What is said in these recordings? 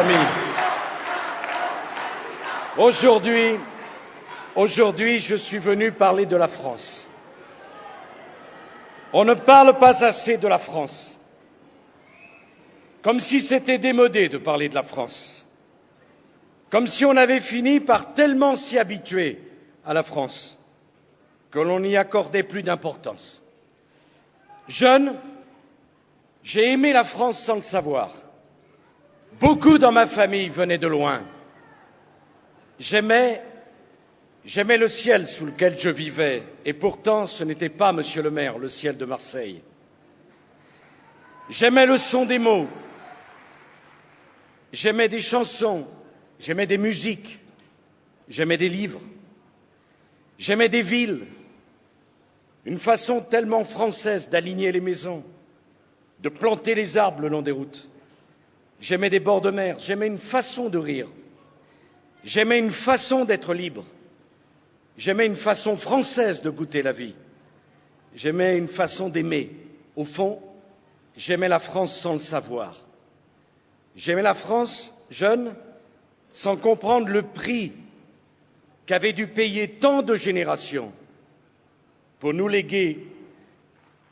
endormi. Aujourd'hui, je suis venu parler de la France. On ne parle pas assez de la France. Comme si c'était démodé de parler de la France. Comme si on avait fini par tellement s'y habituer à la France que l'on n'y accordait plus d'importance. Jeune, j'ai aimé la France sans le savoir. Beaucoup dans ma famille venaient de loin. J'aimais le ciel sous lequel je vivais, et pourtant ce n'était pas, monsieur le maire, le ciel de Marseille. J'aimais le son des mots, j'aimais des chansons, j'aimais des musiques, j'aimais des livres, j'aimais des villes, une façon tellement française d'aligner les maisons, de planter les arbres le long des routes. J'aimais des bords de mer, j'aimais une façon de rire, j'aimais une façon d'être libre, j'aimais une façon française de goûter la vie, j'aimais une façon d'aimer. Au fond, j'aimais la France sans le savoir. J'aimais la France, jeune, sans comprendre le prix qu'avaient dû payer tant de générations pour nous léguer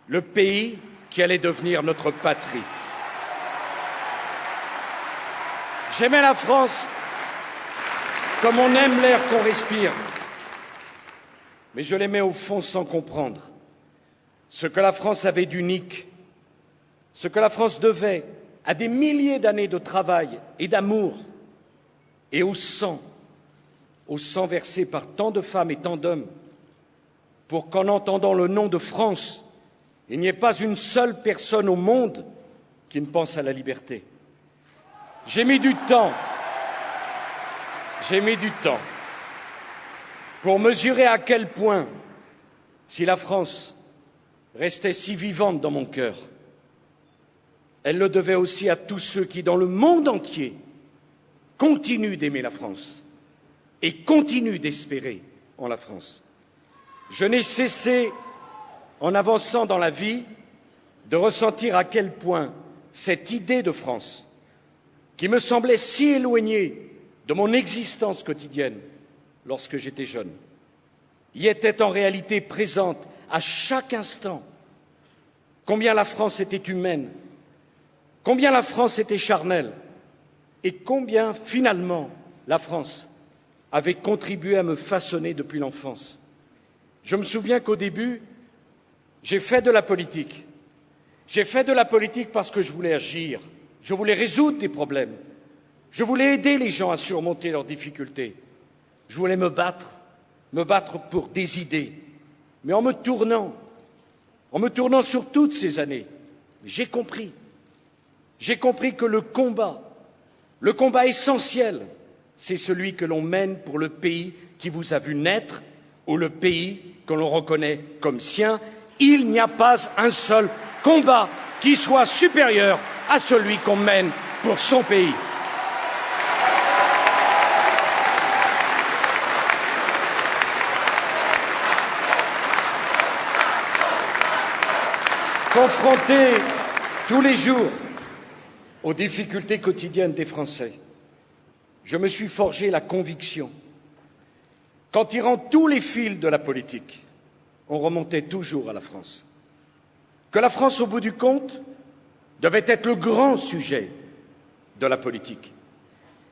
le pays qui allait devenir notre patrie. J'aimais la France comme on aime l'air qu'on respire, mais je l'aimais au fond sans comprendre ce que la France avait d'unique, ce que la France devait à des milliers d'années de travail et d'amour et au sang versé par tant de femmes et tant d'hommes, pour qu'en entendant le nom de France, il n'y ait pas une seule personne au monde qui ne pense à la liberté. J'ai mis du temps pour mesurer à quel point, si la France restait si vivante dans mon cœur, elle le devait aussi à tous ceux qui, dans le monde entier, continuent d'aimer la France et continuent d'espérer en la France. Je n'ai cessé, en avançant dans la vie, de ressentir à quel point cette idée de France, qui me semblait si éloignée de mon existence quotidienne lorsque j'étais jeune, y était en réalité présente à chaque instant. Combien la France était humaine, combien la France était charnelle, et combien, finalement, la France avait contribué à me façonner depuis l'enfance. Je me souviens qu'au début, j'ai fait de la politique. J'ai fait de la politique parce que je voulais agir, je voulais résoudre des problèmes, je voulais aider les gens à surmonter leurs difficultés, je voulais me battre pour des idées. Mais en me tournant sur toutes ces années, j'ai compris que le combat essentiel, c'est celui que l'on mène pour le pays qui vous a vu naître ou le pays que l'on reconnaît comme sien. Il n'y a pas un seul combat qui soit supérieur à celui qu'on mène pour son pays. Confronté tous les jours aux difficultés quotidiennes des Français, je me suis forgé la conviction qu'en tirant tous les fils de la politique, on remontait toujours à la France. Que la France, au bout du compte, devait être le grand sujet de la politique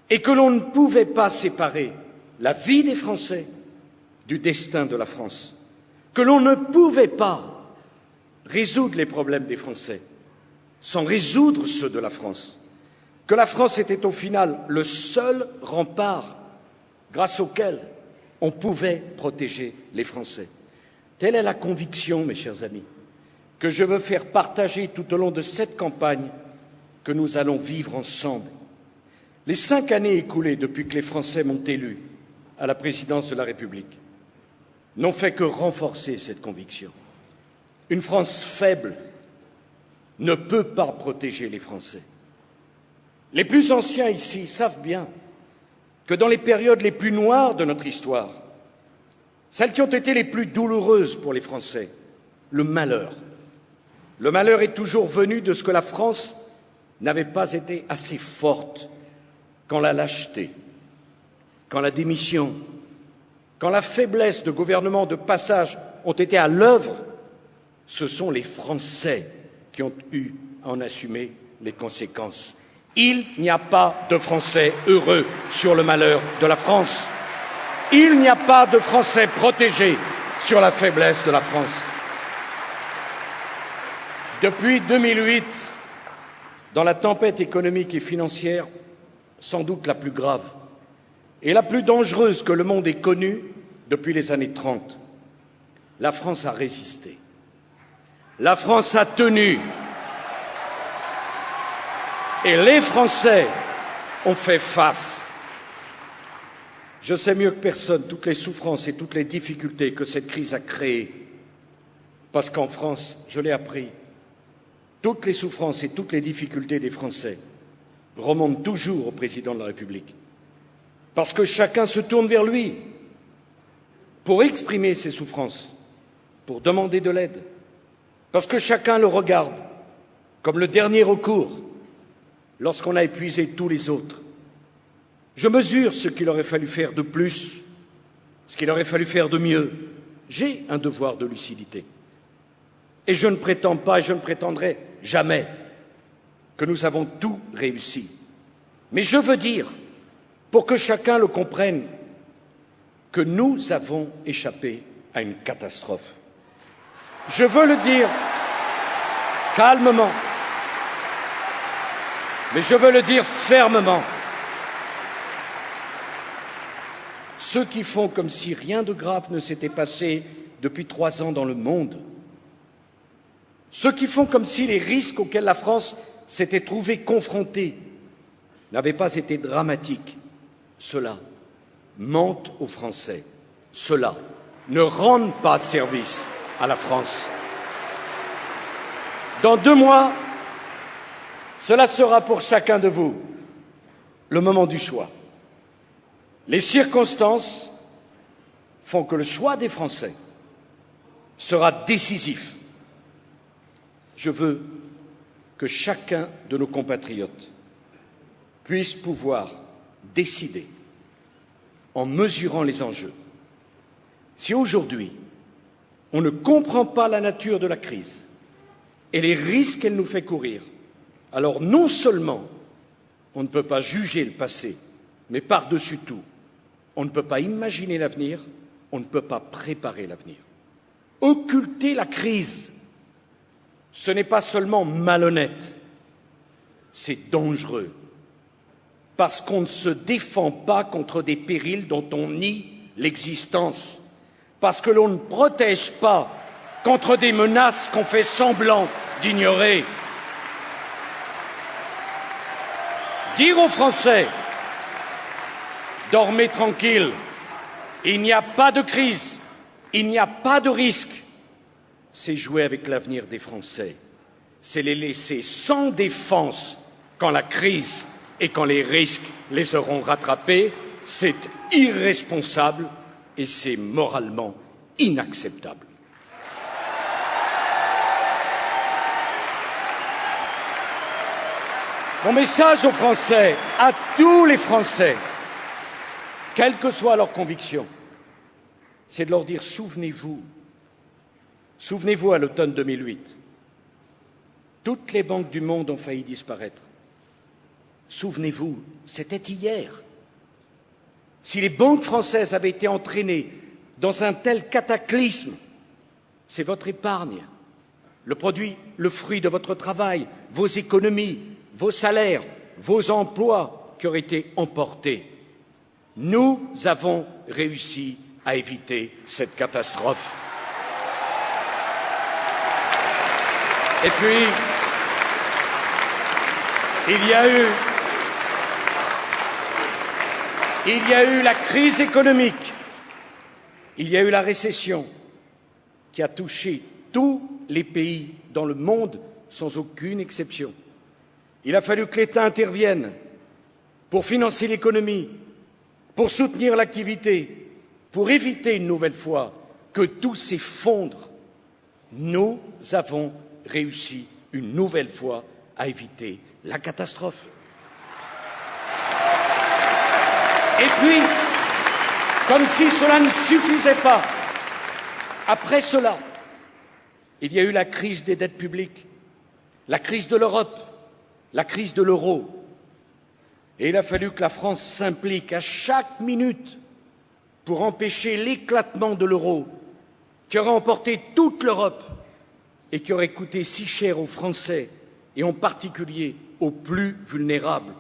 et que l'on ne pouvait pas séparer la vie des Français du destin de la France, que l'on ne pouvait pas résoudre les problèmes des Français sans résoudre ceux de la France, que la France était au final le seul rempart grâce auquel on pouvait protéger les Français. Telle est la conviction, mes chers amis, que je veux faire partager tout au long de cette campagne que nous allons vivre ensemble. Les 5 années écoulées depuis que les Français m'ont élu à la présidence de la République n'ont fait que renforcer cette conviction. Une France faible ne peut pas protéger les Français. Les plus anciens ici savent bien que dans les périodes les plus noires de notre histoire, celles qui ont été les plus douloureuses pour les Français, le malheur est toujours venu de ce que la France n'avait pas été assez forte quand la lâcheté, quand la démission, quand la faiblesse de gouvernements de passage ont été à l'œuvre, ce sont les Français qui ont eu à en assumer les conséquences. Il n'y a pas de Français heureux sur le malheur de la France. Il n'y a pas de Français protégés sur la faiblesse de la France. Depuis 2008, dans la tempête économique et financière, sans doute la plus grave et la plus dangereuse que le monde ait connue depuis les années 30, la France a résisté. La France a tenu. Et les Français ont fait face. Je sais mieux que personne toutes les souffrances et toutes les difficultés que cette crise a créées. Parce qu'en France, je l'ai appris, toutes les souffrances et toutes les difficultés des Français remontent toujours au président de la République. Parce que chacun se tourne vers lui pour exprimer ses souffrances, pour demander de l'aide. Parce que chacun le regarde comme le dernier recours lorsqu'on a épuisé tous les autres. Je mesure ce qu'il aurait fallu faire de plus, ce qu'il aurait fallu faire de mieux. J'ai un devoir de lucidité. Et je ne prétends pas et je ne prétendrai jamais que nous avons tout réussi. Mais je veux dire, pour que chacun le comprenne, que nous avons échappé à une catastrophe. Je veux le dire calmement, mais je veux le dire fermement. Ceux qui font comme si rien de grave ne s'était passé depuis 3 ans dans le monde, ceux qui font comme si les risques auxquels la France s'était trouvée confrontée n'avaient pas été dramatiques, ceux-là mentent aux Français, ceux-là ne rendent pas service à la France. Dans 2 mois, cela sera pour chacun de vous le moment du choix. Les circonstances font que le choix des Français sera décisif. Je veux que chacun de nos compatriotes puisse pouvoir décider en mesurant les enjeux. Si aujourd'hui, on ne comprend pas la nature de la crise et les risques qu'elle nous fait courir, alors non seulement on ne peut pas juger le passé, mais par-dessus tout, on ne peut pas imaginer l'avenir, on ne peut pas préparer l'avenir. Occulter la crise, ce n'est pas seulement malhonnête, c'est dangereux, parce qu'on ne se défend pas contre des périls dont on nie l'existence, parce que l'on ne protège pas contre des menaces qu'on fait semblant d'ignorer. Dire aux Français: dormez tranquille, il n'y a pas de crise, il n'y a pas de risque, c'est jouer avec l'avenir des Français, c'est les laisser sans défense quand la crise et quand les risques les auront rattrapés, c'est irresponsable et c'est moralement inacceptable. Mon message aux Français, à tous les Français, quelles que soient leurs convictions, c'est de leur dire: souvenez-vous à l'automne 2008, toutes les banques du monde ont failli disparaître. Souvenez-vous, c'était hier. Si les banques françaises avaient été entraînées dans un tel cataclysme, c'est votre épargne, le fruit de votre travail, vos économies, vos salaires, vos emplois qui auraient été emportés. Nous avons réussi à éviter cette catastrophe. Et puis, il y a eu la crise économique, il y a eu la récession qui a touché tous les pays dans le monde sans aucune exception. Il a fallu que l'État intervienne pour financer l'économie, pour soutenir l'activité, pour éviter une nouvelle fois que tout s'effondre. Nous avons réussi une nouvelle fois à éviter la catastrophe. Et puis, comme si cela ne suffisait pas, après cela, il y a eu la crise des dettes publiques, la crise de l'Europe, la crise de l'euro. Et il a fallu que la France s'implique à chaque minute pour empêcher l'éclatement de l'euro, qui aurait emporté toute l'Europe et qui aurait coûté si cher aux Français et en particulier aux plus vulnérables.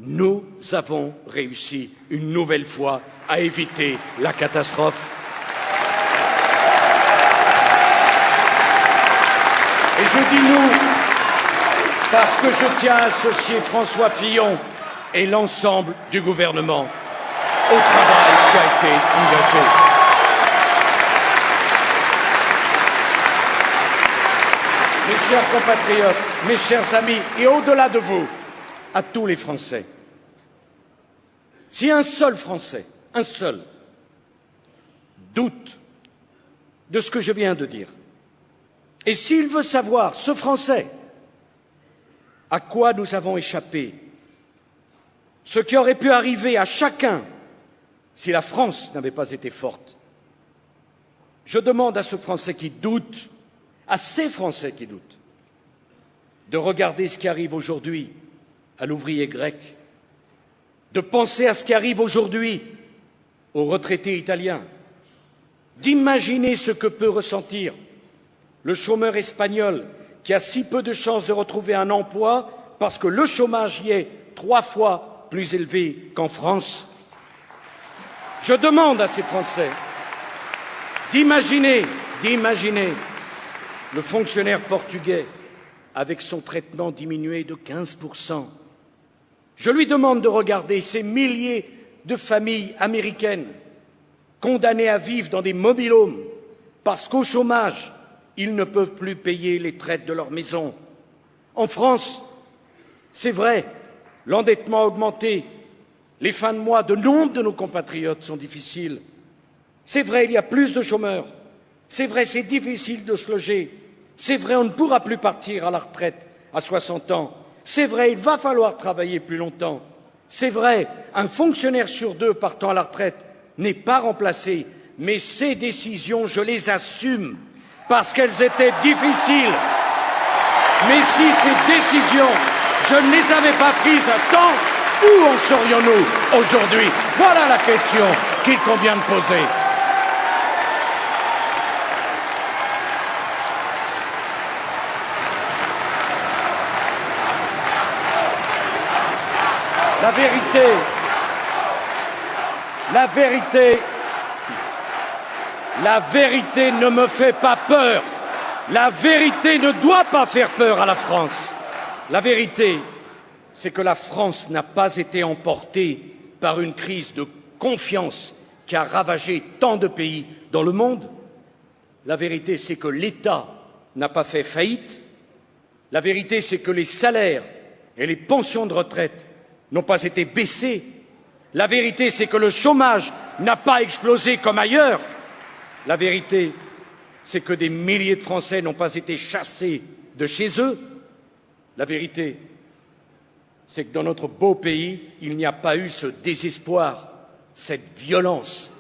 Nous avons réussi une nouvelle fois à éviter la catastrophe. Et je dis nous parce que je tiens à associer François Fillon et l'ensemble du gouvernement au travail qui a été engagé. Mes chers compatriotes, mes chers amis, et au-delà de vous, à tous les Français, si un seul Français, un seul, doute de ce que je viens de dire, et s'il veut savoir, ce Français, à quoi nous avons échappé, ce qui aurait pu arriver à chacun si la France n'avait pas été forte, je demande à ce Français qui doute, à ces Français qui doutent, de regarder ce qui arrive aujourd'hui à l'ouvrier grec, de penser à ce qui arrive aujourd'hui aux retraités italiens, d'imaginer ce que peut ressentir le chômeur espagnol qui a si peu de chances de retrouver un emploi parce que le chômage y est 3 fois plus élevé qu'en France. Je demande à ces Français d'imaginer le fonctionnaire portugais avec son traitement diminué de 15%. Je lui demande de regarder ces milliers de familles américaines condamnées à vivre dans des mobil-homes parce qu'au chômage, ils ne peuvent plus payer les traites de leur maison. En France, c'est vrai, l'endettement a augmenté, les fins de mois de nombre de nos compatriotes sont difficiles. C'est vrai, il y a plus de chômeurs. C'est vrai, c'est difficile de se loger. C'est vrai, on ne pourra plus partir à la retraite à 60 ans. C'est vrai, il va falloir travailler plus longtemps. C'est vrai, un fonctionnaire sur 2 partant à la retraite n'est pas remplacé. Mais ces décisions, je les assume parce qu'elles étaient difficiles. Mais si ces décisions, je ne les avais pas prises à temps, où en serions-nous aujourd'hui? Voilà la question qu'il convient de poser. La vérité ne me fait pas peur. La vérité ne doit pas faire peur à la France. La vérité, c'est que la France n'a pas été emportée par une crise de confiance qui a ravagé tant de pays dans le monde. La vérité, c'est que l'État n'a pas fait faillite. La vérité, c'est que les salaires et les pensions de retraite n'ont pas été baissés. La vérité, c'est que le chômage n'a pas explosé comme ailleurs. La vérité, c'est que des milliers de Français n'ont pas été chassés de chez eux. La vérité, c'est que dans notre beau pays, il n'y a pas eu ce désespoir, cette violence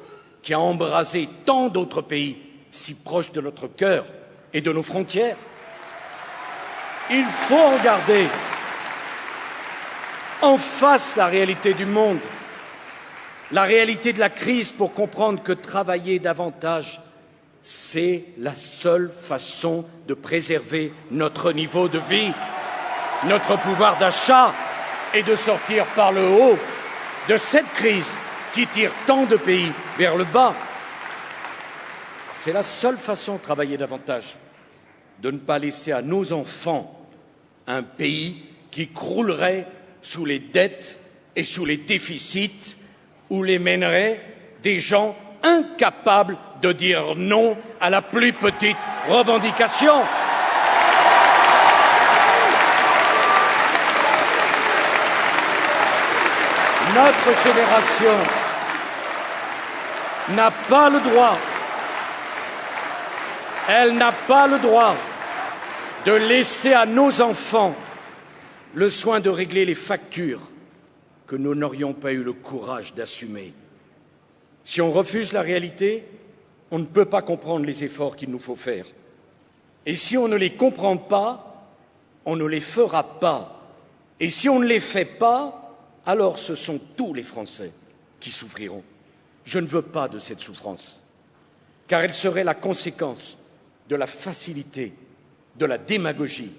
qui a embrasé tant d'autres pays si proches de notre cœur et de nos frontières. Il faut regarder en face la réalité du monde, la réalité de la crise pour comprendre que travailler davantage, c'est la seule façon de préserver notre niveau de vie, notre pouvoir d'achat et de sortir par le haut de cette crise qui tire tant de pays vers le bas. C'est la seule façon de travailler davantage, de ne pas laisser à nos enfants un pays qui croulerait sous les dettes et sous les déficits, où les mèneraient des gens incapables de dire non à la plus petite revendication. Notre génération n'a pas le droit, elle n'a pas le droit de laisser à nos enfants le soin de régler les factures que nous n'aurions pas eu le courage d'assumer. Si on refuse la réalité, on ne peut pas comprendre les efforts qu'il nous faut faire. Et si on ne les comprend pas, on ne les fera pas. Et si on ne les fait pas, alors ce sont tous les Français qui souffriront. Je ne veux pas de cette souffrance, car elle serait la conséquence de la facilité, de la démagogie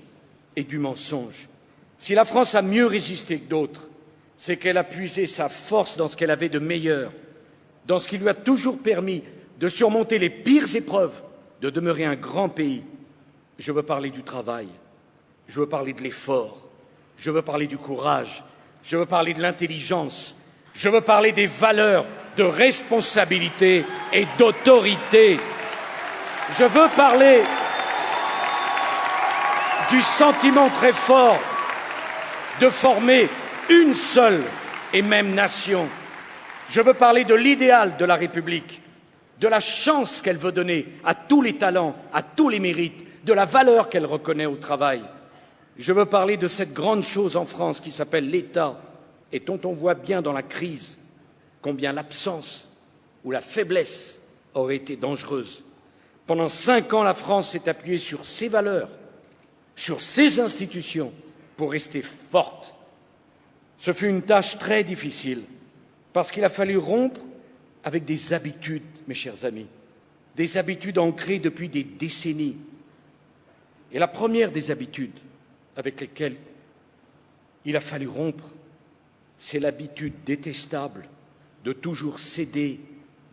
et du mensonge. Si la France a mieux résisté que d'autres, c'est qu'elle a puisé sa force dans ce qu'elle avait de meilleur, dans ce qui lui a toujours permis de surmonter les pires épreuves, de demeurer un grand pays. Je veux parler du travail, je veux parler de l'effort, je veux parler du courage, je veux parler de l'intelligence, je veux parler des valeurs de responsabilité et d'autorité. Je veux parler du sentiment très fort de former une seule et même nation. Je veux parler de l'idéal de la République, de la chance qu'elle veut donner à tous les talents, à tous les mérites, de la valeur qu'elle reconnaît au travail. Je veux parler de cette grande chose en France qui s'appelle l'État et dont on voit bien dans la crise combien l'absence ou la faiblesse aurait été dangereuse. Pendant 5 ans, la France s'est appuyée sur ses valeurs, sur ses institutions, pour rester forte. Ce fut une tâche très difficile, parce qu'il a fallu rompre avec des habitudes, mes chers amis, des habitudes ancrées depuis des décennies. Et la première des habitudes avec lesquelles il a fallu rompre, c'est l'habitude détestable de toujours céder,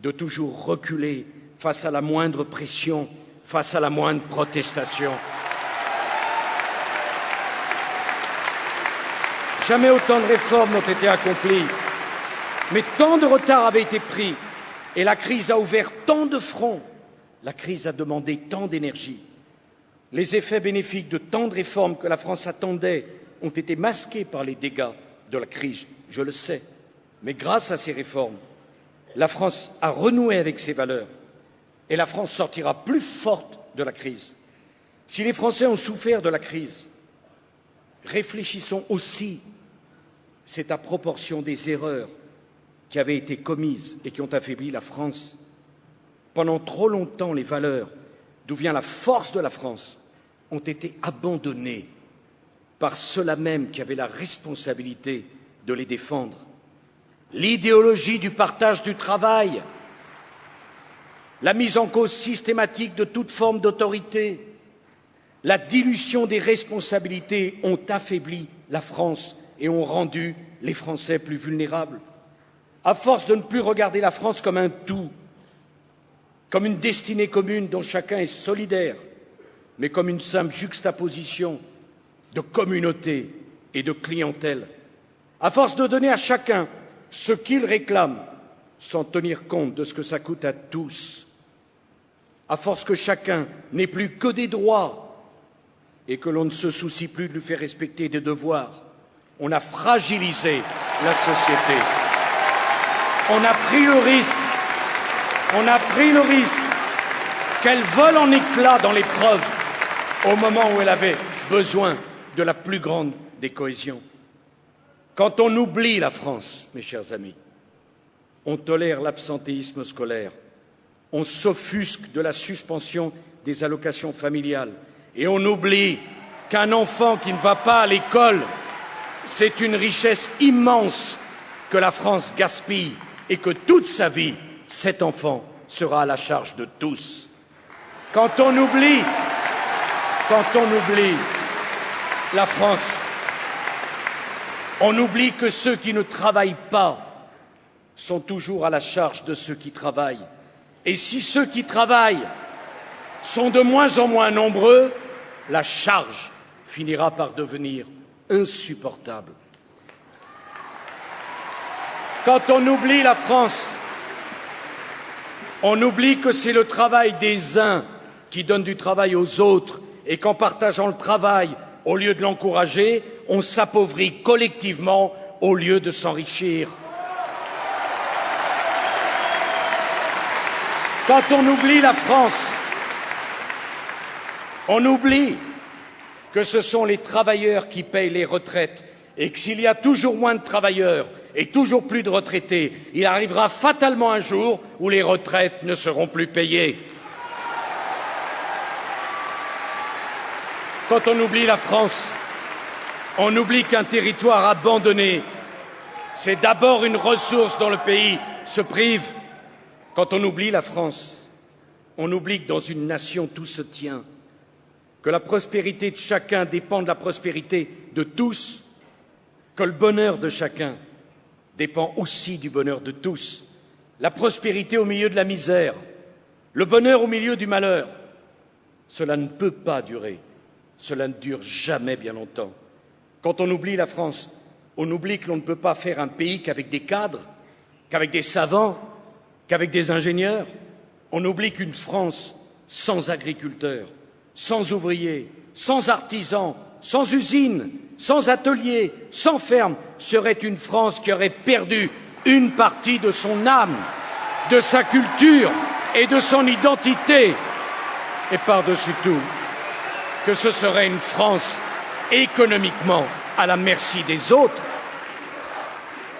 de toujours reculer face à la moindre pression, face à la moindre protestation. Jamais autant de réformes n'ont été accomplies, mais tant de retard avait été pris et la crise a ouvert tant de fronts, la crise a demandé tant d'énergie. Les effets bénéfiques de tant de réformes que la France attendait ont été masqués par les dégâts de la crise, je le sais. Mais grâce à ces réformes, la France a renoué avec ses valeurs et la France sortira plus forte de la crise. Si les Français ont souffert de la crise, réfléchissons aussi, c'est à proportion des erreurs qui avaient été commises et qui ont affaibli la France. Pendant trop longtemps, les valeurs d'où vient la force de la France ont été abandonnées par ceux-là même qui avaient la responsabilité de les défendre. L'idéologie du partage du travail, la mise en cause systématique de toute forme d'autorité, la dilution des responsabilités ont affaibli la France et ont rendu les Français plus vulnérables. À force de ne plus regarder la France comme un tout, comme une destinée commune dont chacun est solidaire, mais comme une simple juxtaposition de communauté et de clientèle, à force de donner à chacun ce qu'il réclame sans tenir compte de ce que ça coûte à tous, à force que chacun n'ait plus que des droits et que l'on ne se soucie plus de lui faire respecter des devoirs, on a fragilisé la société. On a pris le risque qu'elle vole en éclats dans l'épreuve au moment où elle avait besoin de la plus grande des cohésions. Quand on oublie la France, mes chers amis, on tolère l'absentéisme scolaire, on s'offusque de la suspension des allocations familiales et on oublie qu'un enfant qui ne va pas à l'école, c'est une richesse immense que la France gaspille et que toute sa vie, cet enfant sera à la charge de tous. Quand on oublie la France, on oublie que ceux qui ne travaillent pas sont toujours à la charge de ceux qui travaillent. Et si ceux qui travaillent sont de moins en moins nombreux, la charge finira par devenir insupportable. Quand on oublie la France, on oublie que c'est le travail des uns qui donne du travail aux autres et qu'en partageant le travail, au lieu de l'encourager, on s'appauvrit collectivement au lieu de s'enrichir. Quand on oublie la France, on oublie que ce sont les travailleurs qui payent les retraites et que s'il y a toujours moins de travailleurs, et toujours plus de retraités. Il arrivera fatalement un jour où les retraites ne seront plus payées. Quand on oublie la France, on oublie qu'un territoire abandonné, c'est d'abord une ressource dont le pays se prive. Quand on oublie la France, on oublie que dans une nation tout se tient, que la prospérité de chacun dépend de la prospérité de tous, que le bonheur de chacun dépend aussi du bonheur de tous, la prospérité au milieu de la misère, le bonheur au milieu du malheur. Cela ne peut pas durer, cela ne dure jamais bien longtemps. Quand on oublie la France, on oublie que l'on ne peut pas faire un pays qu'avec des cadres, qu'avec des savants, qu'avec des ingénieurs. On oublie qu'une France sans agriculteurs, sans ouvriers, sans artisans, sans usines, sans ateliers, sans fermes, serait une France qui aurait perdu une partie de son âme, de sa culture et de son identité. Et par-dessus tout, que ce serait une France économiquement à la merci des autres.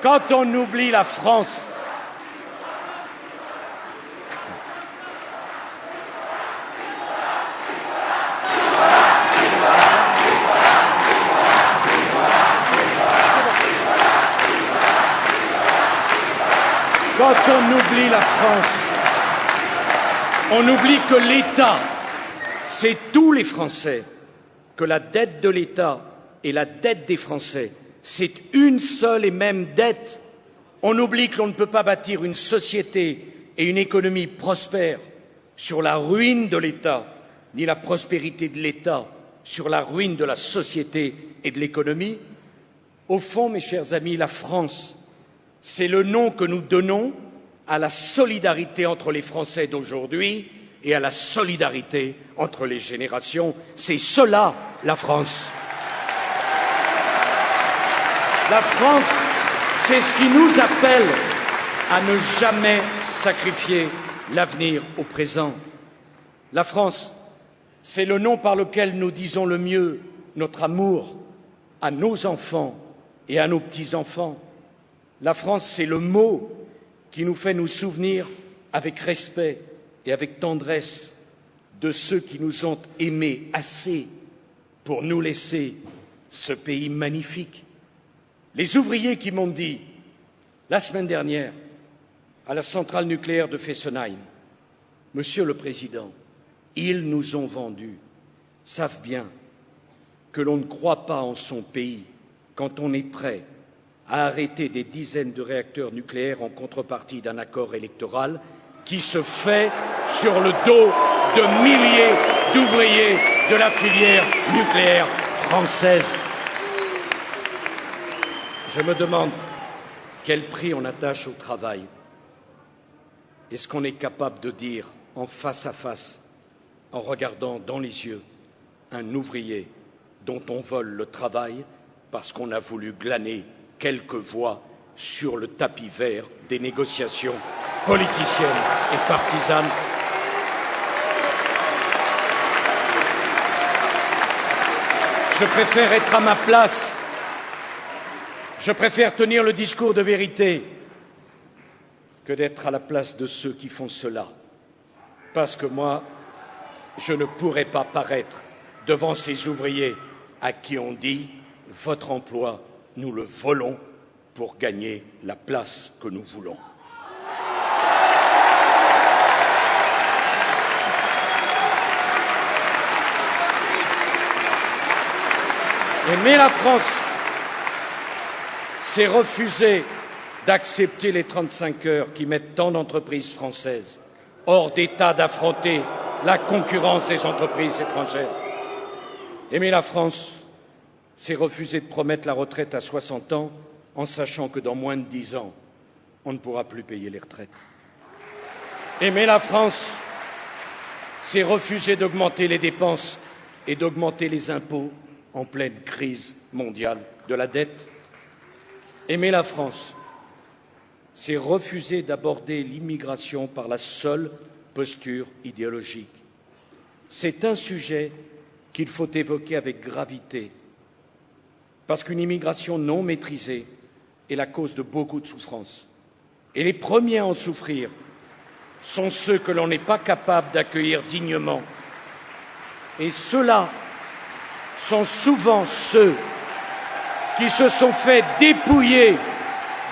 Quand on oublie la France, on oublie que l'État, c'est tous les Français, que la dette de l'État et la dette des Français, c'est une seule et même dette. On oublie que l'on ne peut pas bâtir une société et une économie prospères sur la ruine de l'État, ni la prospérité de l'État sur la ruine de la société et de l'économie. Au fond, mes chers amis, la France, c'est le nom que nous donnons à la solidarité entre les Français d'aujourd'hui et à la solidarité entre les générations. C'est cela, la France. La France, c'est ce qui nous appelle à ne jamais sacrifier l'avenir au présent. La France, c'est le nom par lequel nous disons le mieux notre amour à nos enfants et à nos petits-enfants. La France, c'est le mot qui nous fait nous souvenir avec respect et avec tendresse de ceux qui nous ont aimés assez pour nous laisser ce pays magnifique. Les ouvriers qui m'ont dit, la semaine dernière, à la centrale nucléaire de Fessenheim, « Monsieur le Président, ils nous ont vendus », savent bien que l'on ne croit pas en son pays quand on est prêt à arrêter des dizaines de réacteurs nucléaires en contrepartie d'un accord électoral qui se fait sur le dos de milliers d'ouvriers de la filière nucléaire française. Je me demande quel prix on attache au travail. Est-ce qu'on est capable de dire en face à face, en regardant dans les yeux, un ouvrier dont on vole le travail parce qu'on a voulu glaner quelques voix sur le tapis vert des négociations politiciennes et partisanes? Je préfère être à ma place. Je préfère tenir le discours de vérité que d'être à la place de ceux qui font cela. Parce que moi, je ne pourrais pas paraître devant ces ouvriers à qui on dit « votre emploi, nous le volons pour gagner la place que nous voulons ». Aimer la France, c'est refuser d'accepter les 35 heures qui mettent tant d'entreprises françaises hors d'état d'affronter la concurrence des entreprises étrangères. Aimer la France, c'est refuser de promettre la retraite à 60 ans en sachant que dans moins de 10 ans, on ne pourra plus payer les retraites. Aimer la France, c'est refuser d'augmenter les dépenses et d'augmenter les impôts en pleine crise mondiale de la dette. Aimer la France, c'est refuser d'aborder l'immigration par la seule posture idéologique. C'est un sujet qu'il faut évoquer avec gravité, parce qu'une immigration non maîtrisée est la cause de beaucoup de souffrances. Et les premiers à en souffrir sont ceux que l'on n'est pas capable d'accueillir dignement. Et ceux-là sont souvent ceux qui se sont fait dépouiller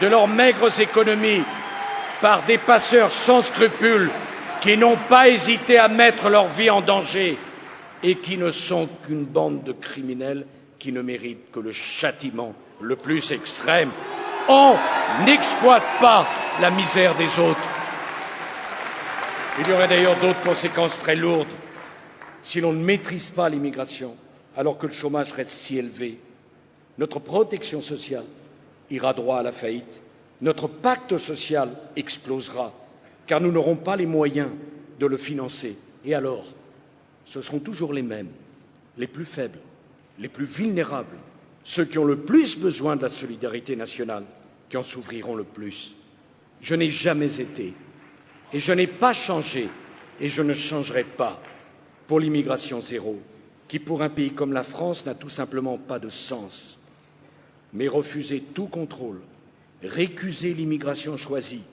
de leurs maigres économies par des passeurs sans scrupules qui n'ont pas hésité à mettre leur vie en danger et qui ne sont qu'une bande de criminels qui ne méritent que le châtiment le plus extrême. On n'exploite pas la misère des autres. Il y aurait d'ailleurs d'autres conséquences très lourdes si l'on ne maîtrise pas l'immigration, alors que le chômage reste si élevé. Notre protection sociale ira droit à la faillite. Notre pacte social explosera, car nous n'aurons pas les moyens de le financer. Et alors, ce seront toujours les mêmes, les plus faibles, les plus vulnérables, ceux qui ont le plus besoin de la solidarité nationale, qui en souffriront le plus. Je n'ai jamais été, et je n'ai pas changé, et je ne changerai pas pour l'immigration zéro, qui pour un pays comme la France n'a tout simplement pas de sens. Mais refuser tout contrôle, récuser l'immigration choisie,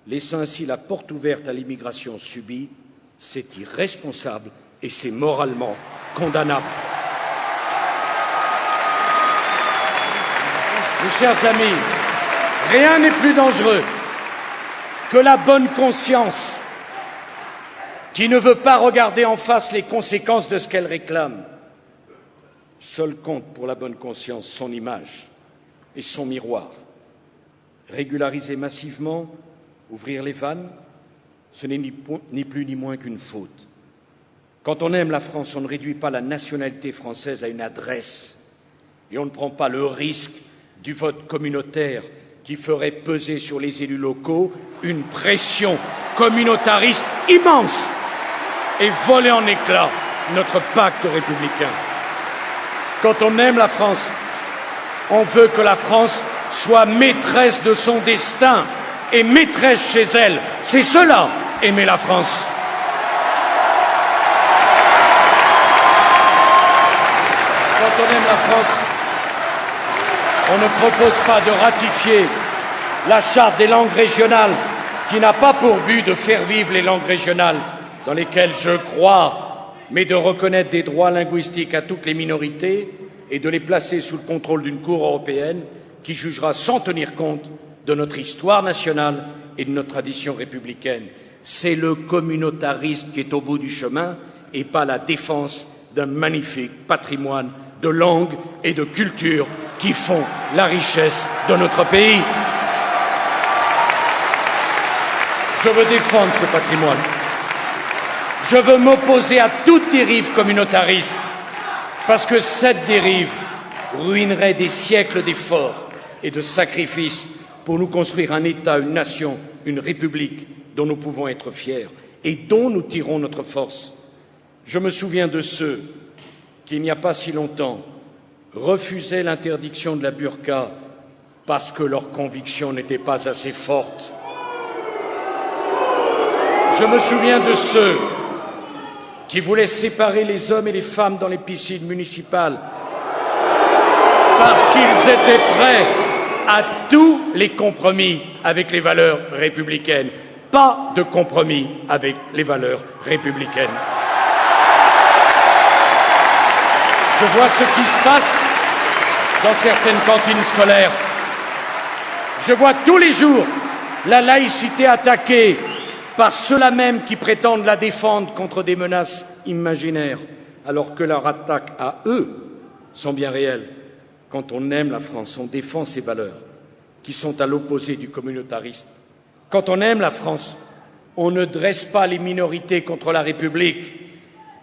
laissant ainsi la porte ouverte à l'immigration subie, c'est irresponsable et c'est moralement condamnable. Mes chers amis, rien n'est plus dangereux que la bonne conscience qui ne veut pas regarder en face les conséquences de ce qu'elle réclame. Seul compte pour la bonne conscience son image et son miroir. Régulariser massivement, ouvrir les vannes, ce n'est ni plus ni moins qu'une faute. Quand on aime la France, on ne réduit pas la nationalité française à une adresse et on ne prend pas le risque du vote communautaire qui ferait peser sur les élus locaux une pression communautariste immense et voler en éclats notre pacte républicain. Quand on aime la France, on veut que la France soit maîtresse de son destin et maîtresse chez elle. C'est cela, aimer la France. Quand on aime la France, on ne propose pas de ratifier la charte des langues régionales qui n'a pas pour but de faire vivre les langues régionales dans lesquelles je crois, mais de reconnaître des droits linguistiques à toutes les minorités et de les placer sous le contrôle d'une Cour européenne qui jugera sans tenir compte de notre histoire nationale et de notre tradition républicaine. C'est le communautarisme qui est au bout du chemin et pas la défense d'un magnifique patrimoine de langues et de cultures qui font la richesse de notre pays. Je veux défendre ce patrimoine. Je veux m'opposer à toute dérive communautariste, parce que cette dérive ruinerait des siècles d'efforts et de sacrifices pour nous construire un État, une nation, une république dont nous pouvons être fiers et dont nous tirons notre force. Je me souviens de ceux qui, il n'y a pas si longtemps, refusaient l'interdiction de la burqa parce que leurs convictions n'étaient pas assez fortes. Je me souviens de ceux qui voulaient séparer les hommes et les femmes dans les piscines municipales parce qu'ils étaient prêts à tous les compromis avec les valeurs républicaines. Pas de compromis avec les valeurs républicaines. Je vois ce qui se passe dans certaines cantines scolaires. Je vois tous les jours la laïcité attaquée par ceux-là même qui prétendent la défendre contre des menaces imaginaires, alors que leurs attaques à eux sont bien réelles. Quand on aime la France, on défend ses valeurs, qui sont à l'opposé du communautarisme. Quand on aime la France, on ne dresse pas les minorités contre la République.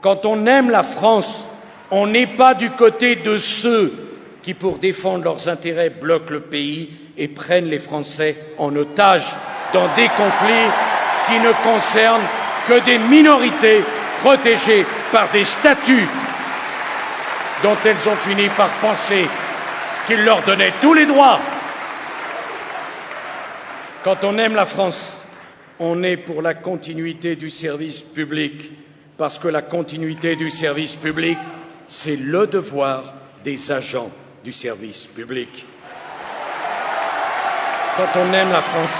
Quand on aime la France, on n'est pas du côté de ceux qui, pour défendre leurs intérêts, bloquent le pays et prennent les Français en otage dans des conflits qui ne concernent que des minorités protégées par des statuts dont elles ont fini par penser qu'ils leur donnaient tous les droits. Quand on aime la France, on est pour la continuité du service public, parce que la continuité du service public, c'est le devoir des agents du service public. quand on aime la France.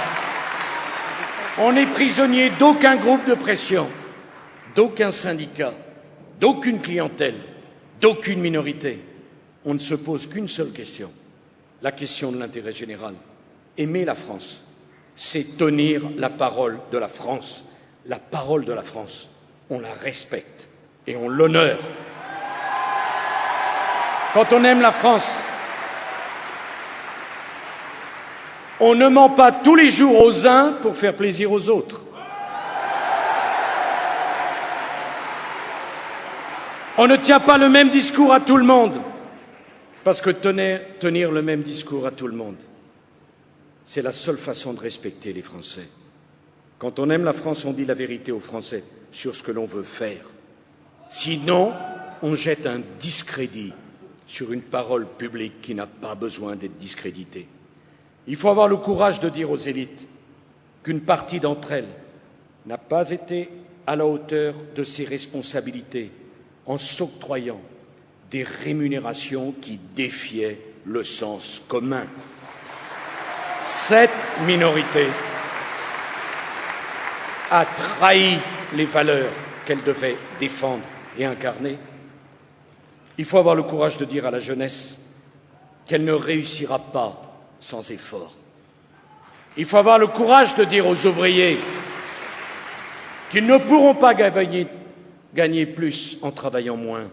On n'est prisonnier d'aucun groupe de pression, d'aucun syndicat, d'aucune clientèle, d'aucune minorité. On ne se pose qu'une seule question, la question de l'intérêt général. Aimer la France, c'est tenir la parole de la France. La parole de la France, on la respecte et on l'honore. Quand on aime la France, on ne ment pas tous les jours aux uns pour faire plaisir aux autres. On ne tient pas le même discours à tout le monde, parce que tenir le même discours à tout le monde, c'est la seule façon de respecter les Français. Quand on aime la France, on dit la vérité aux Français sur ce que l'on veut faire. Sinon, on jette un discrédit sur une parole publique qui n'a pas besoin d'être discréditée. Il faut avoir le courage de dire aux élites qu'une partie d'entre elles n'a pas été à la hauteur de ses responsabilités en s'octroyant des rémunérations qui défiaient le sens commun. Cette minorité a trahi les valeurs qu'elle devait défendre et incarner. Il faut avoir le courage de dire à la jeunesse qu'elle ne réussira pas sans effort. Il faut avoir le courage de dire aux ouvriers qu'ils ne pourront pas gagner plus en travaillant moins.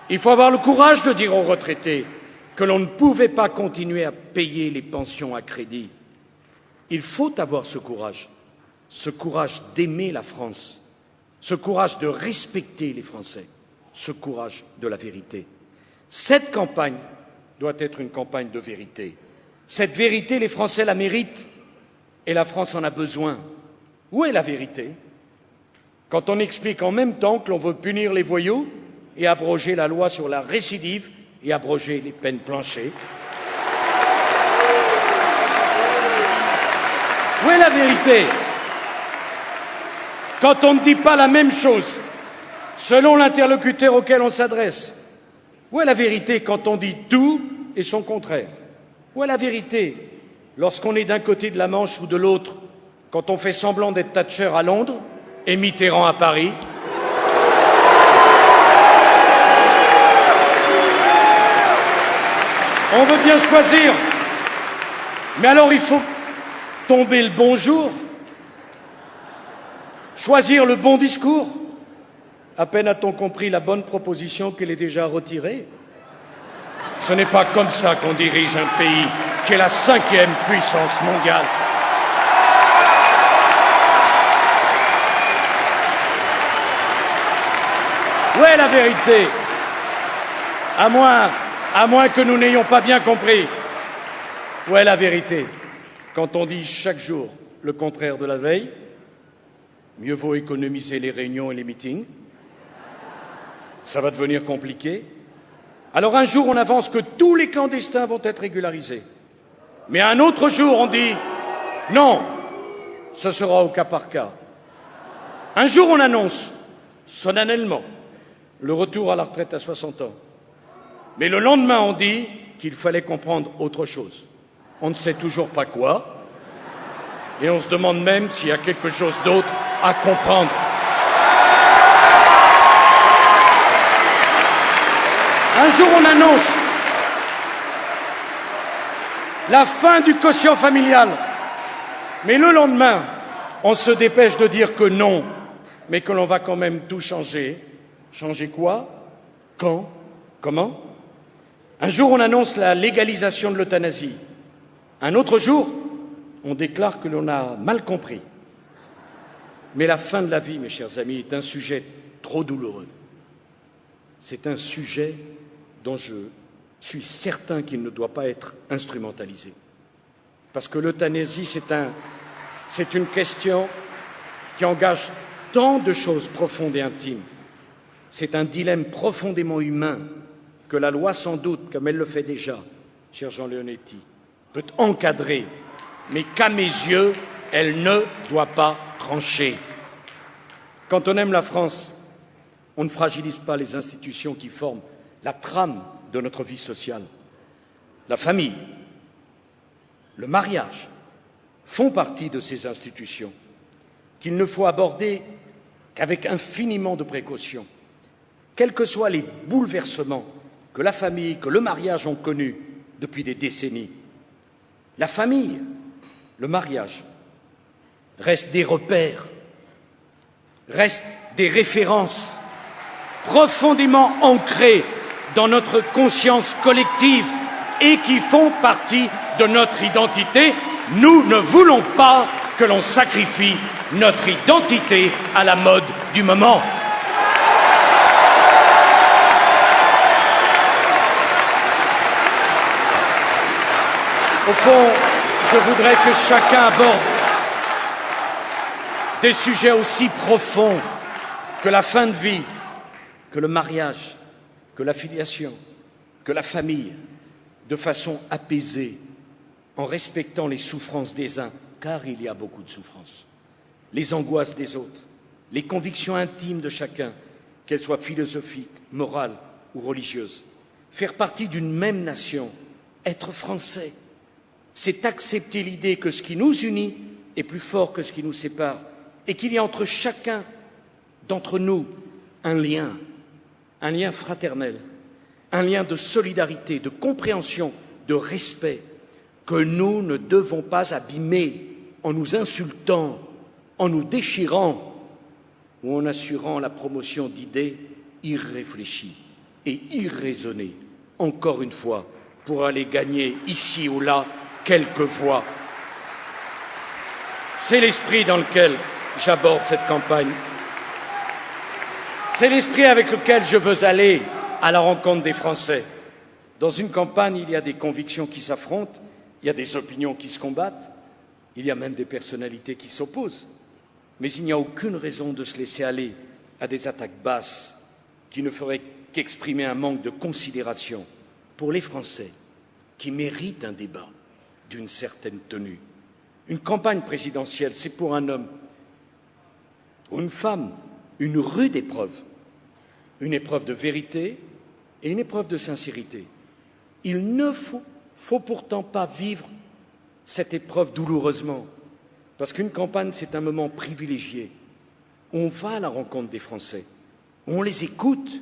Il faut avoir le courage de dire aux retraités que l'on ne pouvait pas continuer à payer les pensions à crédit. Il faut avoir ce courage d'aimer la France, ce courage de respecter les Français, ce courage de la vérité. Cette campagne doit être une campagne de vérité. Cette vérité, les Français la méritent et la France en a besoin. Où est la vérité? Quand on explique en même temps que l'on veut punir les voyous et abroger la loi sur la récidive et abroger les peines planchers. Où est la vérité? Quand on ne dit pas la même chose selon l'interlocuteur auquel on s'adresse. Où est la vérité quand on dit tout et son contraire? Où est la vérité lorsqu'on est d'un côté de la Manche ou de l'autre, quand on fait semblant d'être Thatcher à Londres et Mitterrand à Paris? On veut bien choisir, mais alors il faut tomber le bon jour, choisir le bon discours. À peine a-t-on compris la bonne proposition qu'elle est déjà retirée. Ce n'est pas comme ça qu'on dirige un pays qui est la 5e puissance mondiale. Où est la vérité? À moins que nous n'ayons pas bien compris. Où est la vérité? Quand on dit chaque jour le contraire de la veille, mieux vaut économiser les réunions et les meetings. Ça va devenir compliqué. Alors un jour, on avance que tous les clandestins vont être régularisés. Mais un autre jour, on dit non, ce sera au cas par cas. Un jour, on annonce solennellement le retour à la retraite à 60 ans. Mais le lendemain, on dit qu'il fallait comprendre autre chose. On ne sait toujours pas quoi. Et on se demande même s'il y a quelque chose d'autre à comprendre. Un jour, on annonce la fin du quotient familial. Mais le lendemain, on se dépêche de dire que non, mais que l'on va quand même tout changer. Changer quoi? Quand? Comment? Un jour, on annonce la légalisation de l'euthanasie. Un autre jour, on déclare que l'on a mal compris. Mais la fin de la vie, mes chers amis, est un sujet trop douloureux. C'est un sujet dont je suis certain qu'il ne doit pas être instrumentalisé. Parce que l'euthanasie, c'est une question qui engage tant de choses profondes et intimes. C'est un dilemme profondément humain que la loi, sans doute, comme elle le fait déjà, cher Jean Leonetti, peut encadrer, mais qu'à mes yeux, elle ne doit pas trancher. Quand on aime la France, on ne fragilise pas les institutions qui forment la trame de notre vie sociale. La famille, le mariage font partie de ces institutions qu'il ne faut aborder qu'avec infiniment de précaution, quels que soient les bouleversements que la famille, que le mariage ont connus depuis des décennies. La famille, le mariage, restent des repères, restent des références profondément ancrées dans notre conscience collective et qui font partie de notre identité. Nous ne voulons pas que l'on sacrifie notre identité à la mode du moment. Au fond, je voudrais que chacun aborde des sujets aussi profonds que la fin de vie, que le mariage, que la filiation, que la famille, de façon apaisée, en respectant les souffrances des uns, car il y a beaucoup de souffrances, les angoisses des autres, les convictions intimes de chacun, qu'elles soient philosophiques, morales ou religieuses. Faire partie d'une même nation, être français, c'est accepter l'idée que ce qui nous unit est plus fort que ce qui nous sépare et qu'il y a entre chacun d'entre nous un lien fraternel, un lien de solidarité, de compréhension, de respect que nous ne devons pas abîmer en nous insultant, en nous déchirant ou en assurant la promotion d'idées irréfléchies et irraisonnées, encore une fois, pour aller gagner ici ou là quelques voix. C'est l'esprit dans lequel j'aborde cette campagne. C'est l'esprit avec lequel je veux aller à la rencontre des Français. Dans une campagne, il y a des convictions qui s'affrontent, il y a des opinions qui se combattent, il y a même des personnalités qui s'opposent. Mais il n'y a aucune raison de se laisser aller à des attaques basses qui ne feraient qu'exprimer un manque de considération pour les Français qui méritent un débat d'une certaine tenue. Une campagne présidentielle, c'est pour un homme ou une femme une rude épreuve, une épreuve de vérité et une épreuve de sincérité. Il ne faut pourtant pas vivre cette épreuve douloureusement, parce qu'une campagne, c'est un moment privilégié. On va à la rencontre des Français, on les écoute,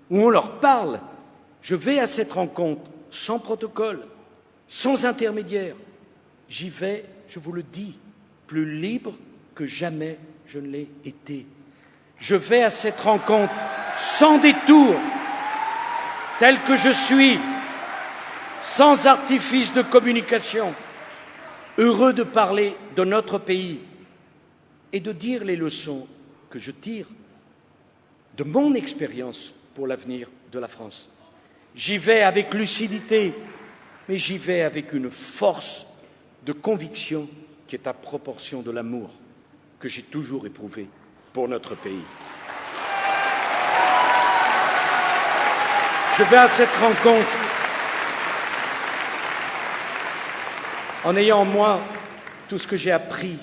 où on leur parle. Je vais à cette rencontre sans protocole, sans intermédiaire. J'y vais, je vous le dis, plus libre que jamais je ne l'ai été. Je vais à cette rencontre sans détour, tel que je suis, sans artifice de communication, heureux de parler de notre pays et de dire les leçons que je tire de mon expérience pour l'avenir de la France. J'y vais avec lucidité, mais j'y vais avec une force de conviction qui est à proportion de l'amour que j'ai toujours éprouvé pour notre pays. Je vais à cette rencontre en ayant en moi tout ce que j'ai appris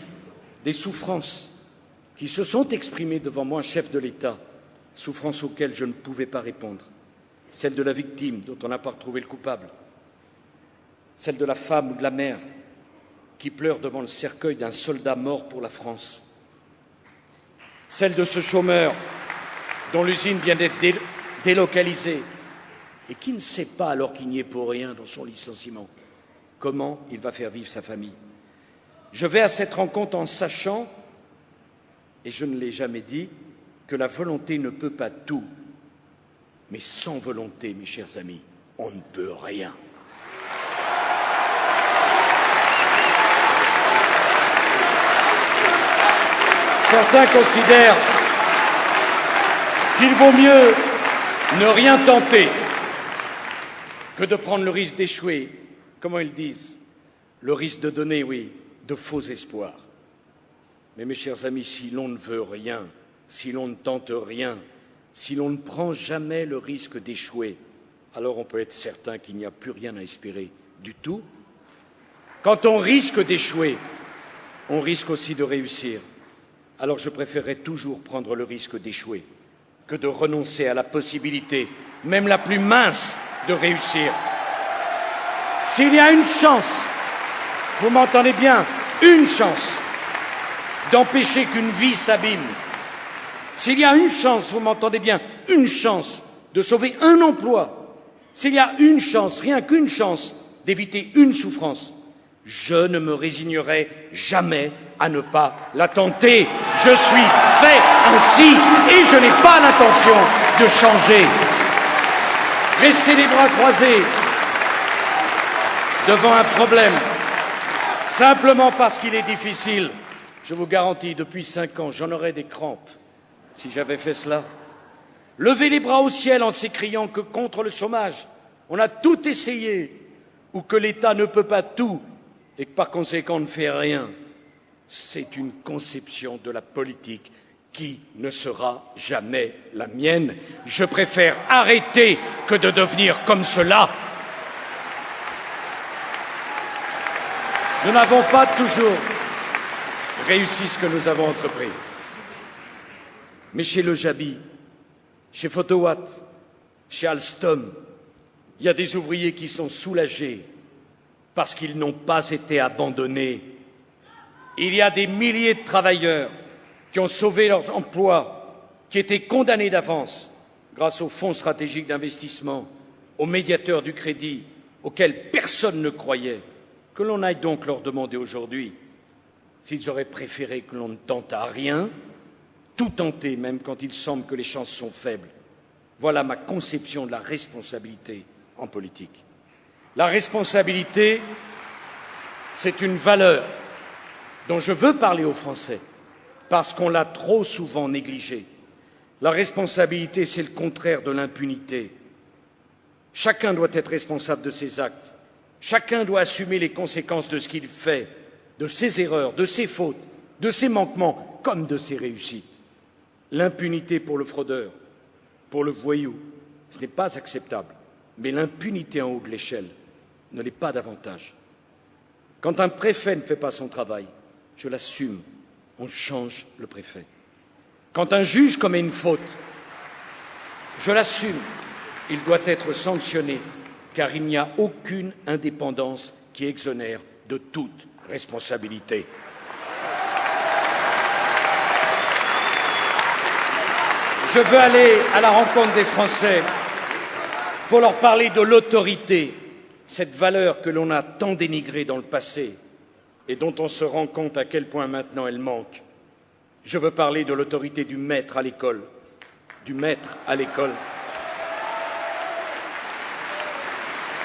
des souffrances qui se sont exprimées devant moi, chef de l'État, souffrances auxquelles je ne pouvais pas répondre, celle de la victime dont on n'a pas retrouvé le coupable, celle de la femme ou de la mère qui pleure devant le cercueil d'un soldat mort pour la France, celle de ce chômeur dont l'usine vient d'être délocalisée et qui ne sait pas, alors qu'il n'y est pour rien dans son licenciement, comment il va faire vivre sa famille. Je vais à cette rencontre en sachant, et je ne l'ai jamais dit, que la volonté ne peut pas tout. Mais sans volonté, mes chers amis, on ne peut rien. Certains considèrent qu'il vaut mieux ne rien tenter que de prendre le risque d'échouer. Comment ils disent? Le risque de donner, oui, de faux espoirs. Mais mes chers amis, si l'on ne veut rien, si l'on ne tente rien, si l'on ne prend jamais le risque d'échouer, alors on peut être certain qu'il n'y a plus rien à espérer du tout. Quand on risque d'échouer, on risque aussi de réussir. Alors je préférerais toujours prendre le risque d'échouer que de renoncer à la possibilité, même la plus mince, de réussir. S'il y a une chance vous m'entendez bien, une chance d'empêcher qu'une vie s'abîme, s'il y a une chance, vous m'entendez bien, une chance de sauver un emploi, s'il y a une chance, rien qu'une chance, d'éviter une souffrance, je ne me résignerai jamais à ne pas la tenter. Je suis fait ainsi et je n'ai pas l'intention de changer. Rester les bras croisés devant un problème, simplement parce qu'il est difficile, je vous garantis, depuis 5 ans, j'en aurais des crampes si j'avais fait cela. Lever les bras au ciel en s'écriant que contre le chômage, on a tout essayé, ou que l'État ne peut pas tout, et que par conséquent on ne fait rien, c'est une conception de la politique qui ne sera jamais la mienne. Je préfère arrêter que de devenir comme cela. Nous n'avons pas toujours réussi ce que nous avons entrepris. Mais chez Le Jabi, chez Photowatt, chez Alstom, il y a des ouvriers qui sont soulagés parce qu'ils n'ont pas été abandonnés. Il y a des milliers de travailleurs qui ont sauvé leur emploi, qui étaient condamnés d'avance grâce aux fonds stratégiques d'investissement, aux médiateurs du crédit, auxquels personne ne croyait. Que l'on aille donc leur demander aujourd'hui s'ils auraient préféré que l'on ne tentât rien, tout tenter même quand il semble que les chances sont faibles. Voilà ma conception de la responsabilité en politique. La responsabilité, c'est une valeur dont je veux parler aux Français, parce qu'on l'a trop souvent négligée. La responsabilité, c'est le contraire de l'impunité. Chacun doit être responsable de ses actes. Chacun doit assumer les conséquences de ce qu'il fait, de ses erreurs, de ses fautes, de ses manquements, comme de ses réussites. L'impunité pour le fraudeur, pour le voyou, ce n'est pas acceptable. Mais l'impunité en haut de l'échelle ne l'est pas davantage. Quand un préfet ne fait pas son travail, je l'assume, on change le préfet. Quand un juge commet une faute, je l'assume, il doit être sanctionné, car il n'y a aucune indépendance qui exonère de toute responsabilité. Je veux aller à la rencontre des Français pour leur parler de l'autorité, cette valeur que l'on a tant dénigrée dans le passé et dont on se rend compte à quel point maintenant elle manque. Je veux parler de l'autorité du maître à l'école, du maître à l'école.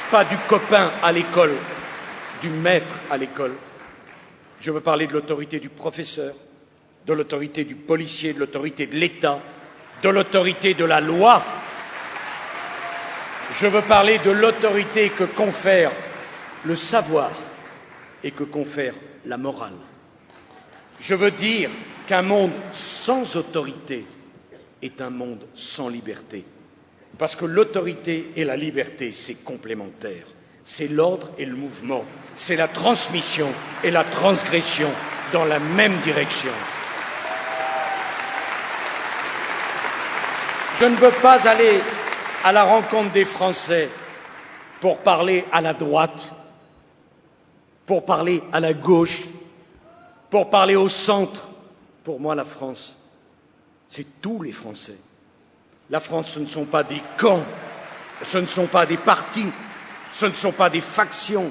Pas du copain à l'école, du maître à l'école. Je veux parler de l'autorité du professeur, de l'autorité du policier, de l'autorité de l'État, de l'autorité de la loi. Je veux parler de l'autorité que confère le savoir et que confère la morale. Je veux dire qu'un monde sans autorité est un monde sans liberté. Parce que l'autorité et la liberté, c'est complémentaire. C'est l'ordre et le mouvement. C'est la transmission et la transgression dans la même direction. Je ne veux pas aller à la rencontre des Français pour parler à la droite, pour parler à la gauche, pour parler au centre. Pour moi, la France, c'est tous les Français. La France, ce ne sont pas des camps, ce ne sont pas des partis, ce ne sont pas des factions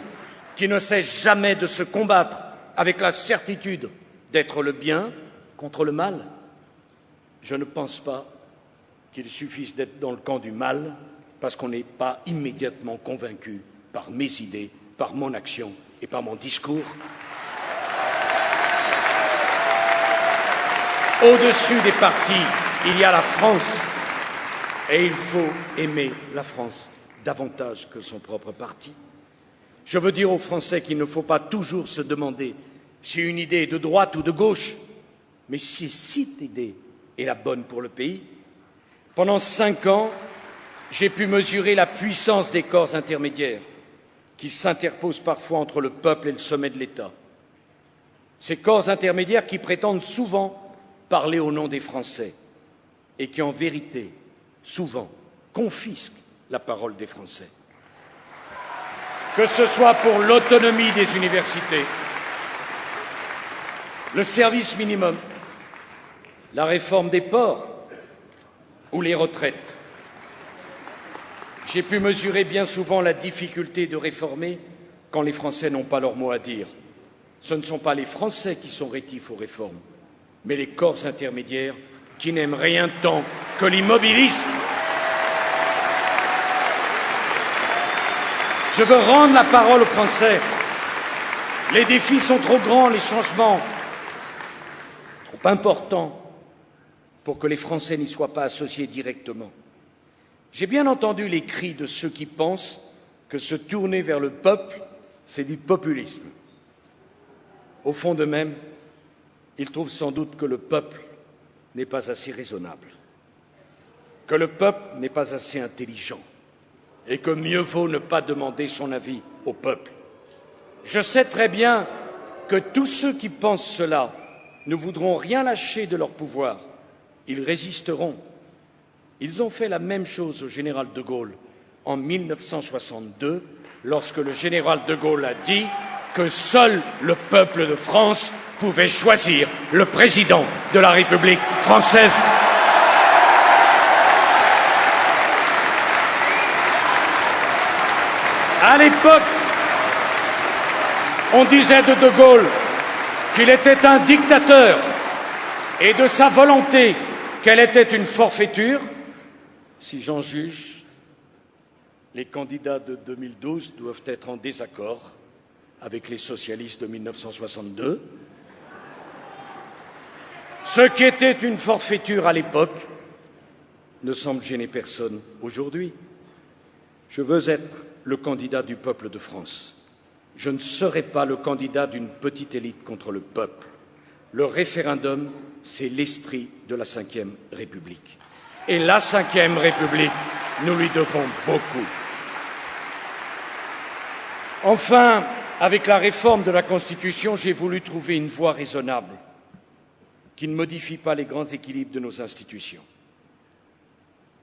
qui ne cessent jamais de se combattre avec la certitude d'être le bien contre le mal. Je ne pense pas qu'il suffise d'être dans le camp du mal parce qu'on n'est pas immédiatement convaincu par mes idées, par mon action et par mon discours. Au-dessus des partis, il y a la France. Et il faut aimer la France davantage que son propre parti. Je veux dire aux Français qu'il ne faut pas toujours se demander si une idée est de droite ou de gauche, mais si cette idée est la bonne pour le pays. Pendant 5 ans, j'ai pu mesurer la puissance des corps intermédiaires qui s'interposent parfois entre le peuple et le sommet de l'État. Ces corps intermédiaires qui prétendent souvent parler au nom des Français et qui, en vérité, souvent confisquent la parole des Français. que ce soit pour l'autonomie des universités, le service minimum, la réforme des ports ou les retraites. J'ai pu mesurer bien souvent la difficulté de réformer quand les Français n'ont pas leur mot à dire. Ce ne sont pas les Français qui sont rétifs aux réformes, mais les corps intermédiaires qui n'aiment rien tant que l'immobilisme. Je veux rendre la parole aux Français. Les défis sont trop grands, les changements trop importants pour que les Français n'y soient pas associés directement. J'ai bien entendu les cris de ceux qui pensent que se tourner vers le peuple, c'est du populisme. Au fond d'eux-mêmes, ils trouvent sans doute que le peuple n'est pas assez raisonnable, que le peuple n'est pas assez intelligent et que mieux vaut ne pas demander son avis au peuple. Je sais très bien que tous ceux qui pensent cela ne voudront rien lâcher de leur pouvoir. Ils résisteront. Ils ont fait la même chose au général de Gaulle en 1962, lorsque le général de Gaulle a dit que seul le peuple de France pouvait choisir le président de la République française. À l'époque, on disait de Gaulle qu'il était un dictateur et de sa volonté qu'elle était une forfaiture. Si j'en juge, les candidats de 2012 doivent être en désaccord avec les socialistes de 1962. Ce qui était une forfaiture à l'époque ne semble gêner personne aujourd'hui. Je veux être le candidat du peuple de France. Je ne serai pas le candidat d'une petite élite contre le peuple. Le référendum, c'est l'esprit de la Ve République. Et la Ve République, nous lui devons beaucoup. Enfin, avec la réforme de la Constitution, j'ai voulu trouver une voie raisonnable qui ne modifie pas les grands équilibres de nos institutions.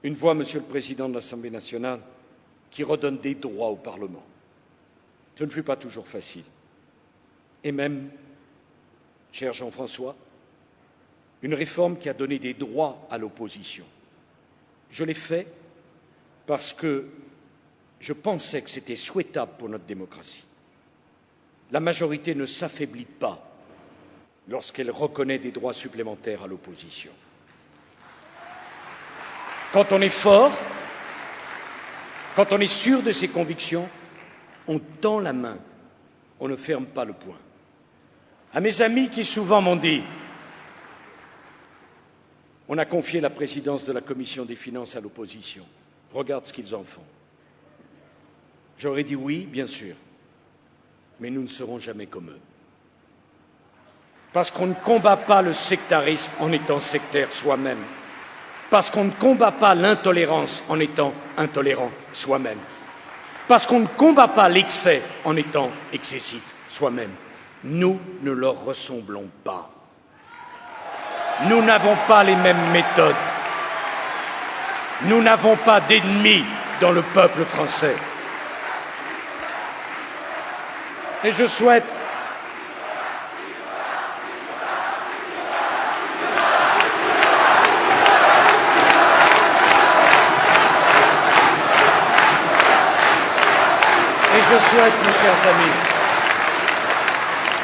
Une voie, Monsieur le Président de l'Assemblée nationale, qui redonne des droits au Parlement. Ce ne fut pas toujours facile. Et même, cher Jean-François, une réforme qui a donné des droits à l'opposition. Je l'ai fait parce que je pensais que c'était souhaitable pour notre démocratie. La majorité ne s'affaiblit pas lorsqu'elle reconnaît des droits supplémentaires à l'opposition. Quand on est fort, quand on est sûr de ses convictions, on tend la main, on ne ferme pas le poing. À mes amis qui souvent m'ont dit « On a confié la présidence de la Commission des finances à l'opposition. Regarde ce qu'ils en font. » J'aurais dit oui, bien sûr, mais nous ne serons jamais comme eux. Parce qu'on ne combat pas le sectarisme en étant sectaire soi-même. Parce qu'on ne combat pas l'intolérance en étant intolérant soi-même. Parce qu'on ne combat pas l'excès en étant excessif soi-même. Nous ne leur ressemblons pas. Nous n'avons pas les mêmes méthodes. Nous n'avons pas d'ennemis dans le peuple français. Et je souhaite mes chers amis,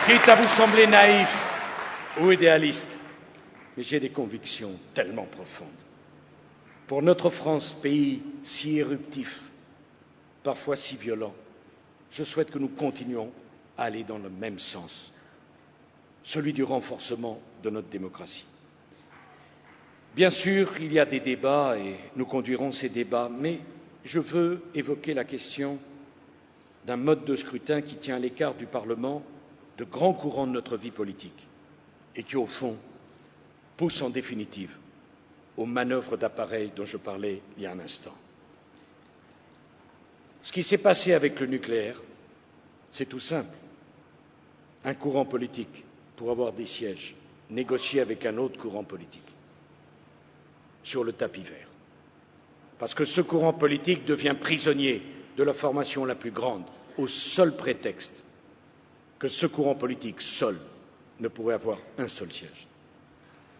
quitte à vous sembler naïf ou idéaliste, mais j'ai des convictions tellement profondes. Pour notre France, pays si éruptif, parfois si violent, je souhaite que nous continuions à aller dans le même sens, celui du renforcement de notre démocratie. Bien sûr, il y a des débats et nous conduirons ces débats, mais je veux évoquer la question d'un mode de scrutin qui tient à l'écart du Parlement de grands courants de notre vie politique et qui, au fond, pousse en définitive aux manœuvres d'appareil dont je parlais il y a un instant. Ce qui s'est passé avec le nucléaire, c'est tout simple. Un courant politique, pour avoir des sièges, négocier avec un autre courant politique sur le tapis vert. Parce que ce courant politique devient prisonnier de la formation la plus grande au seul prétexte que ce courant politique seul ne pourrait avoir un seul siège.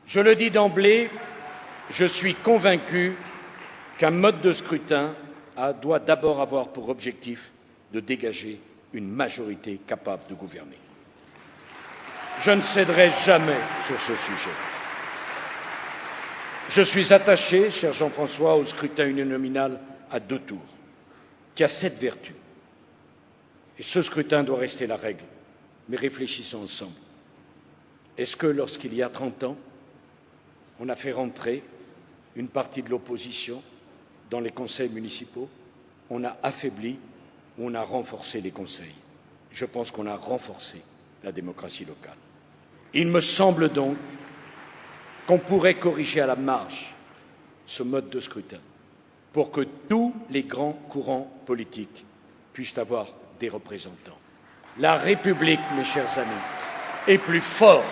Je le dis d'emblée, je suis convaincu qu'un mode de scrutin doit d'abord avoir pour objectif de dégager une majorité capable de gouverner. Je ne céderai jamais sur ce sujet. Je suis attaché, cher Jean-François, au scrutin uninominal à 2 tours, qui a cette vertu. Et ce scrutin doit rester la règle. Mais réfléchissons ensemble. Est-ce que lorsqu'il y a 30 ans, on a fait rentrer une partie de l'opposition dans les conseils municipaux, on a affaibli ou on a renforcé les conseils? Je pense qu'on a renforcé la démocratie locale. Il me semble donc qu'on pourrait corriger à la marge ce mode de scrutin pour que tous les grands courants politiques puissent avoir des représentants. La République, mes chers amis, est plus forte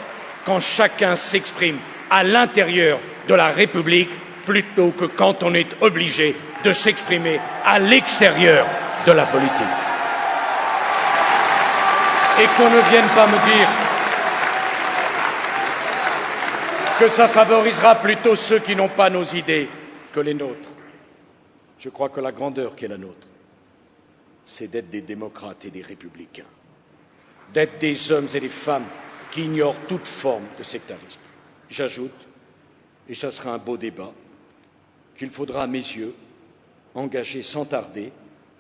quand chacun s'exprime à l'intérieur de la République plutôt que quand on est obligé de s'exprimer à l'extérieur de la politique. Et qu'on ne vienne pas me dire que ça favorisera plutôt ceux qui n'ont pas nos idées que les nôtres. Je crois que la grandeur qui est la nôtre, c'est d'être des démocrates et des républicains, d'être des hommes et des femmes qui ignorent toute forme de sectarisme. J'ajoute, et ça sera un beau débat, qu'il faudra, à mes yeux, engager sans tarder,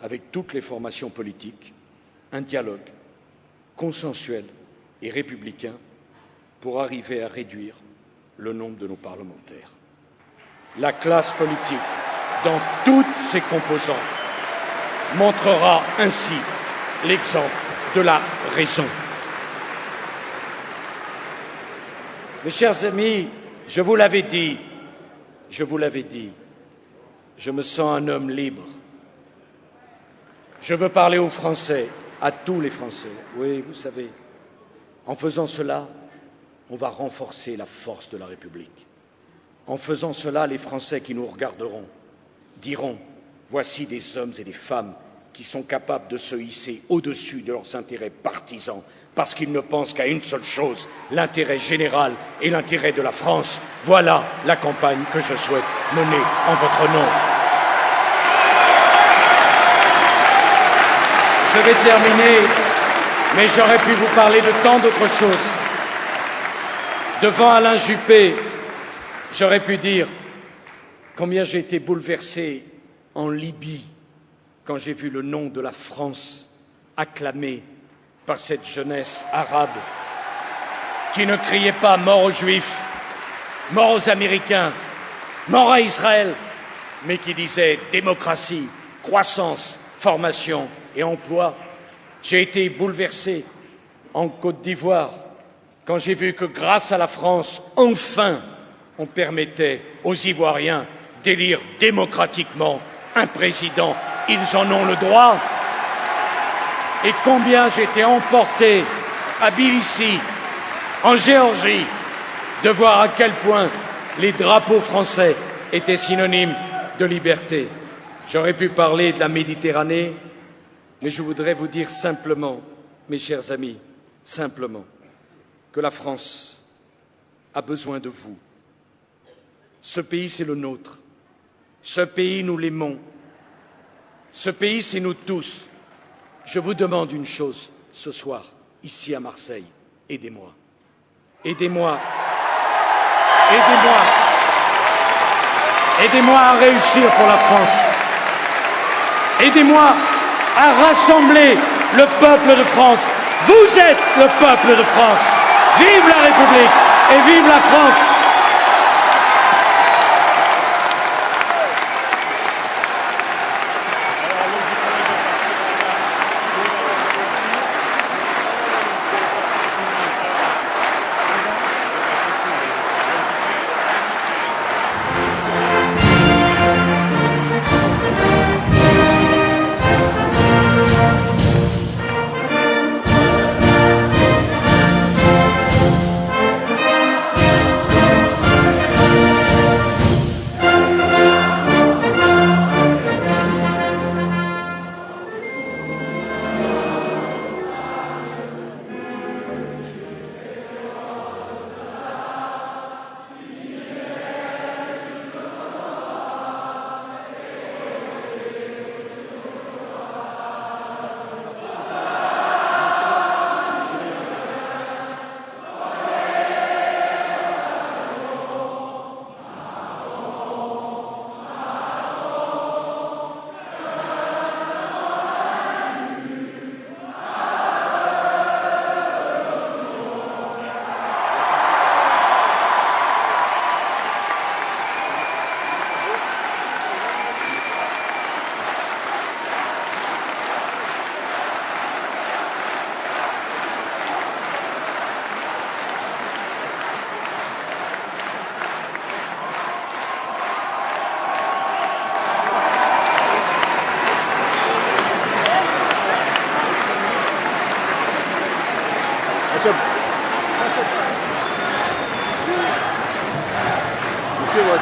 avec toutes les formations politiques, un dialogue consensuel et républicain pour arriver à réduire le nombre de nos parlementaires. La classe politique, dans toutes ses composantes, montrera ainsi l'exemple de la raison. Mes chers amis, je vous l'avais dit, je me sens un homme libre. Je veux parler aux Français, à tous les Français. Oui, vous savez, en faisant cela, on va renforcer la force de la République. En faisant cela, les Français qui nous regarderont diront « Voici des hommes et des femmes qui sont capables de se hisser au-dessus de leurs intérêts partisans parce qu'ils ne pensent qu'à une seule chose, l'intérêt général et l'intérêt de la France. Voilà la campagne que je souhaite mener en votre nom. » Je vais terminer, mais j'aurais pu vous parler de tant d'autres choses. Devant Alain Juppé, j'aurais pu dire combien j'ai été bouleversé en Libye quand j'ai vu le nom de la France acclamé par cette jeunesse arabe qui ne criait pas mort aux Juifs, mort aux Américains, mort à Israël, mais qui disait démocratie, croissance, formation et emploi. J'ai été bouleversé en Côte d'Ivoire quand j'ai vu que grâce à la France, enfin, on permettait aux Ivoiriens d'élire démocratiquement un président. Ils en ont le droit. Et combien j'étais emporté à Tbilissi, en Géorgie, de voir à quel point les drapeaux français étaient synonymes de liberté. J'aurais pu parler de la Méditerranée, mais je voudrais vous dire simplement, mes chers amis, simplement, que la France a besoin de vous. Ce pays, c'est le nôtre. Ce pays, nous l'aimons. Ce pays, c'est nous tous. Je vous demande une chose ce soir, ici à Marseille. Aidez-moi. Aidez-moi. Aidez-moi. Aidez-moi à réussir pour la France. Aidez-moi à rassembler le peuple de France. Vous êtes le peuple de France. Vive la République et vive la France.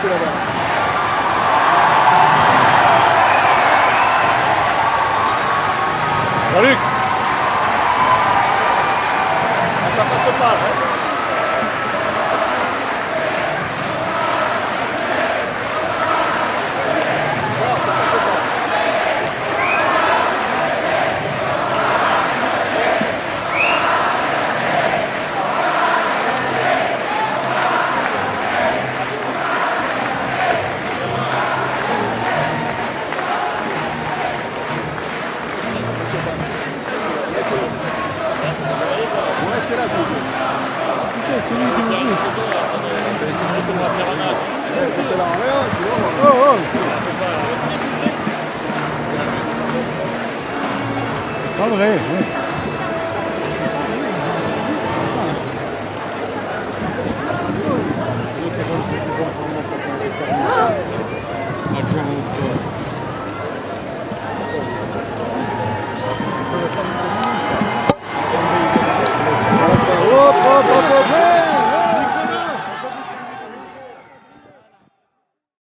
c'est là-bas. Salut. Ça passe pas, hein. Pas vrai.